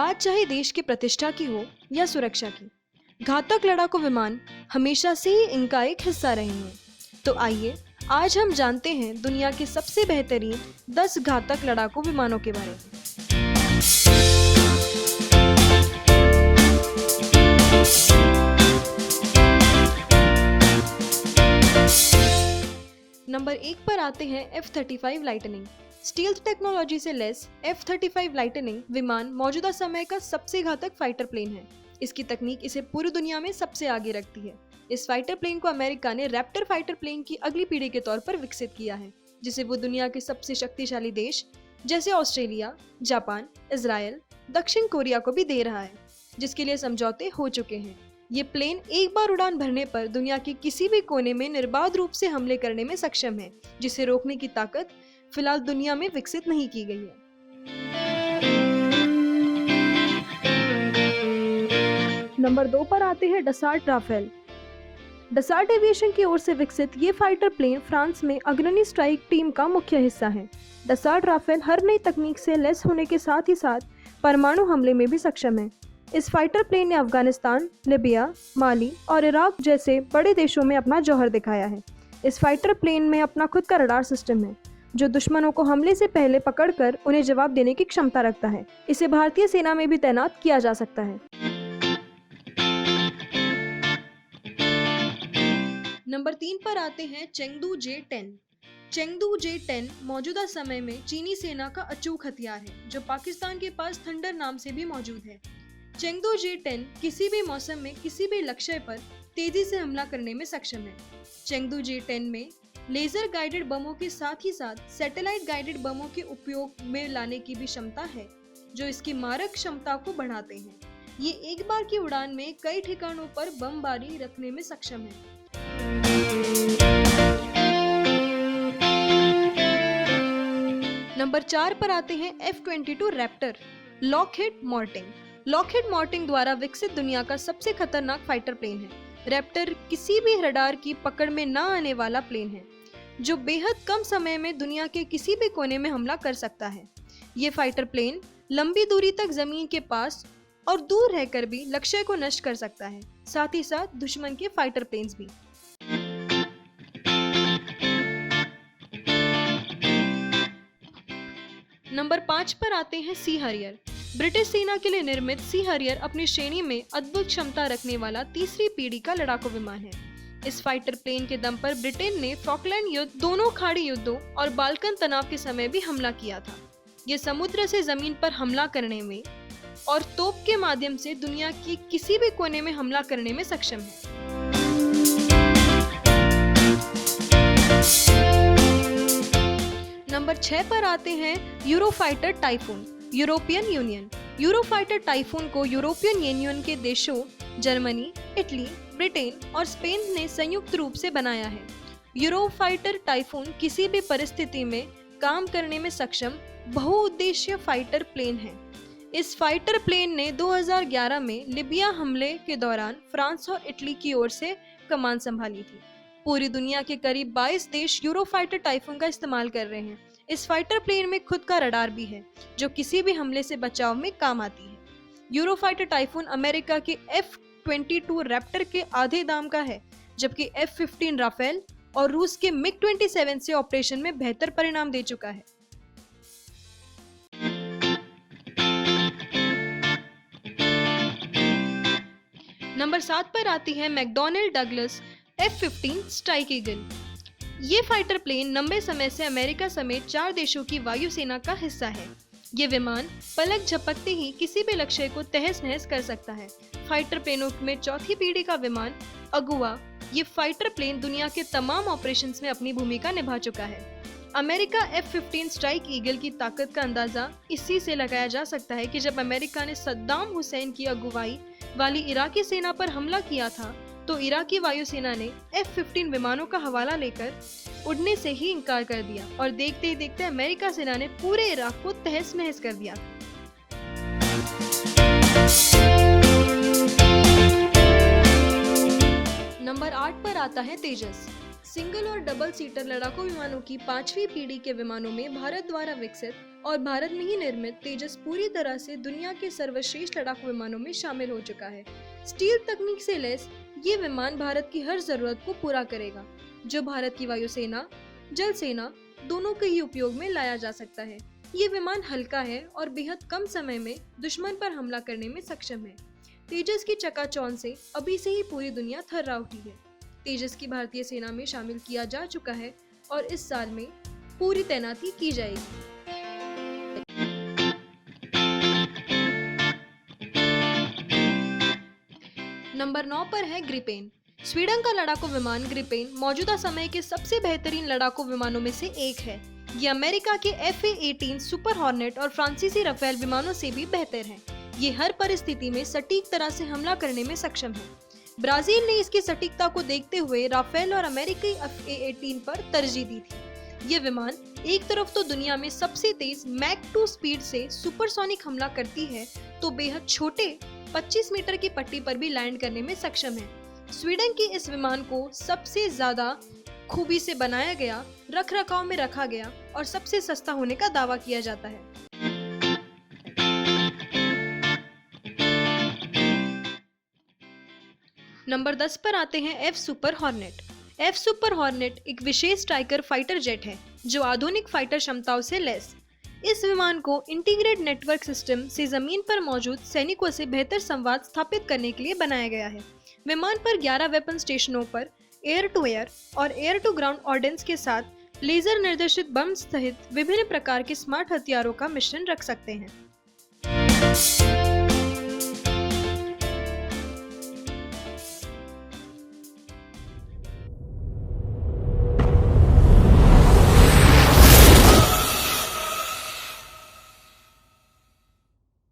बात चाहे देश की प्रतिष्ठा की हो या सुरक्षा की, घातक लड़ाकू विमान हमेशा से ही इनका एक हिस्सा रहे हैं। तो आइए आज हम जानते हैं दुनिया के सबसे बेहतरीन 10 घातक लड़ाकू विमानों के बारे में। नंबर 1 पर आते हैं F-35 लाइटनिंग। स्टील्थ टेक्नोलॉजी से लैस F-35 लाइटनिंग विमान मौजूदा समय का सबसे घातक फाइटर प्लेन है। इसकी तकनीक इसे पूरी दुनिया में सबसे आगे रखती है। इस फाइटर प्लेन को अमेरिका ने रैप्टर फाइटर प्लेन की अगली पीढ़ी के तौर पर विकसित किया है, जिसे वो दुनिया के सबसे शक्तिशाली देश जैसे ऑस्ट्रेलिया, जापान, इजराइल, दक्षिण कोरिया को भी दे रहा है, जिसके लिए समझौते हो चुके हैं। ये प्लेन एक बार उड़ान भरने पर दुनिया के किसी भी कोने में निर्बाध रूप से हमले करने में सक्षम है, जिसे रोकने की ताकत फिलहाल दुनिया में विकसित नहीं की गई है। नंबर 2 पर आते हैं डसाल्ट राफेल। डसाल्ट एविएशन की ओर से विकसित ये फाइटर प्लेन फ्रांस में अग्रणी स्ट्राइक टीम का मुख्य हिस्सा है। डसाल्ट राफेल हर नई तकनीक से लैस होने के साथ ही साथ परमाणु हमले में भी सक्षम है। इस फाइटर प्लेन ने अफगानिस्तान, लिबिया, माली और इराक जैसे बड़े देशों में अपना जौहर दिखाया है। इस फाइटर प्लेन में अपना खुद का रडार सिस्टम है, जो दुश्मनों को हमले से पहले पकड़कर उन्हें जवाब देने की क्षमता रखता है। इसे भारतीय सेना में भी तैनात किया जा सकता है। नंबर 3 पर आते हैं चेंगडू J-10। चेंगडू J-10 मौजूदा समय में चीनी सेना का अचूक हथियार है, जो पाकिस्तान के पास थंडर नाम से भी मौजूद है। चेंगडू J-10 किसी भी मौसम में किसी भी लक्ष्य पर तेजी से हमला करने में सक्षम है। चेंगडू J-10 में लेजर गाइडेड बमों के साथ ही साथ सैटेलाइट गाइडेड बमों के उपयोग में लाने की भी क्षमता है, जो इसकी मारक क्षमता को बढ़ाते हैं। ये एक बार की उड़ान में कई ठिकानों पर बमबारी रखने में सक्षम है। नंबर 4 पर आते हैं F-22 Raptor. Lockheed Martin. Lockheed Martin द्वारा विकसित दुनिया का सबसे खतरनाक फाइटर प्लेन है। रैप्टर किसी भी रडार की पकड़ में न आने वाला प्लेन है, जो बेहद कम समय में दुनिया के किसी भी कोने में हमला कर सकता है। ये फाइटर प्लेन लंबी दूरी तक जमीन के पास और दूर रहकर भी लक्ष्य को नष्ट कर सकता है, साथ ही साथ दुश्मन के फाइटर प्लेन्स भी। नंबर 5 पर आते हैं सी हरियर। ब्रिटिश सेना के लिए निर्मित सी हरियर अपनी श्रेणी में अद्भुत क्षमता रखने वाला तीसरी पीढ़ी का लड़ाकू विमान है। इस फाइटर प्लेन के दम पर ब्रिटेन ने फॉकलैंड युद्ध, दोनों खाड़ी युद्धों और बाल्कन तनाव के समय भी हमला किया था। ये समुद्र से जमीन पर हमला करने में और तोप के माध्यम से दुनिया की किसी भी कोने में हमला करने में सक्षम है। नंबर 6 पर आते हैं Eurofighter typhoon. European union. Eurofighter typhoon को यूरोपियन यूनियन के देशों जर्मनी, इटली, ब्रिटेन और स्पेन ने संयुक्त रूप से बनाया है। यूरोफाइटर टाइफून किसी भी परिस्थिति में काम करने में सक्षम बहुउद्देशीय फाइटर प्लेन है। इस फाइटर प्लेन ने 2011 में लिबिया हमले के दौरान फ्रांस और इटली की ओर से कमान संभाली थी। पूरी दुनिया के करीब 22 देश यूरोफाइटर टाइफून का इस्तेमाल कर रहे हैं। इस फाइटर प्लेन में खुद का रडार भी है, जो किसी भी हमले से बचाव में काम आती है। यूरोफाइटर टाइफून अमेरिका के F-22 रैप्टर के आधे दाम का है, जबकि F-15 राफेल और रूस के MiG-27 से ऑपरेशन में बेहतर परिणाम दे चुका है। नंबर 7 पर आती है McDonnell Douglas F-15 Strike Eagle. ये फाइटर प्लेन लंबे समय से अमेरिका समेत 4 देशों की वायुसेना का हिस्सा है। ये विमान पलक झपकते ही किसी भी लक्ष्य को तहस नहस कर सकता है। फाइटर प्लेनों में चौथी पीढ़ी का विमान अगुआ, ये फाइटर प्लेन दुनिया के तमाम ऑपरेशंस में अपनी भूमिका निभा चुका है। अमेरिका F-15 स्ट्राइक ईगल की ताकत का अंदाजा इसी से लगाया जा सकता है कि जब अमेरिका ने सद्दाम हुसैन की अगुवाई वाली इराकी सेना पर हमला किया था, तो इराकी वायुसेना ने F-15 विमानों का हवाला लेकर उड़ने से ही इनकार कर दिया और देखते ही देखते अमेरिका सेना ने पूरे इराक को तहस नहस कर दिया। नंबर 8 पर आता है तेजस। सिंगल और डबल सीटर लड़ाकू विमानों की 5वीं पीढ़ी के विमानों में भारत द्वारा विकसित और भारत में ही निर्मित तेजस पूरी तरह से दुनिया के सर्वश्रेष्ठ लड़ाकू विमानों में शामिल हो चुका है। स्टील तकनीक से लैस ये विमान भारत की हर जरूरत को पूरा करेगा, जो भारत की वायुसेना, जल सेना दोनों के ही उपयोग में लाया जा सकता है। ये विमान हल्का है और बेहद कम समय में दुश्मन पर हमला करने में सक्षम है। तेजस की चकाचौंध से अभी से ही पूरी दुनिया थर्रा उठी है। तेजस की भारतीय सेना में शामिल किया जा चुका है और इस साल में पूरी तैनाती की जाएगी। नंबर 9 पर है ग्रिपेन। स्वीडन का लड़ाकू विमान ग्रिपेन मौजूदा समय के सबसे बेहतरीन लड़ाकू विमानों में से एक है। ये अमेरिका के FA-18 सुपर हॉर्नेट और फ्रांसीसी राफेल विमानों से भी बेहतर है। ये हर परिस्थिति में सटीक तरह से हमला करने में सक्षम है। ब्राजील ने इसकी सटीकता को देखते हुए राफेल और अमेरिकी FA-18 पर तरजीह दी थी। ये विमान एक तरफ तो दुनिया में सबसे तेज मैक 2 स्पीड से सुपरसोनिक हमला करती है, तो बेहद छोटे 25 मीटर की पट्टी पर भी लैंड करने में सक्षम है। स्वीडन के इस विमान को सबसे ज्यादा खूबी से बनाया गया, रख रखाव में रखा गया और सबसे सस्ता होने का दावा किया जाता है। नंबर 10 पर आते हैं F super hornet. F super hornet एक विशेष स्ट्राइकर फाइटर जेट है जो आधुनिक फाइटर क्षमताओं से लैस। इस विमान को इंटीग्रेटेड नेटवर्क सिस्टम से जमीन पर मौजूद सैनिकों से बेहतर संवाद स्थापित करने के लिए बनाया गया है। विमान पर 11 वेपन स्टेशनों पर एयर टू एयर और एयर टू ग्राउंड ऑर्डिनेंस के साथ लेजर निर्देशित बम सहित विभिन्न प्रकार के स्मार्ट हथियारों का मिश्रण रख सकते हैं।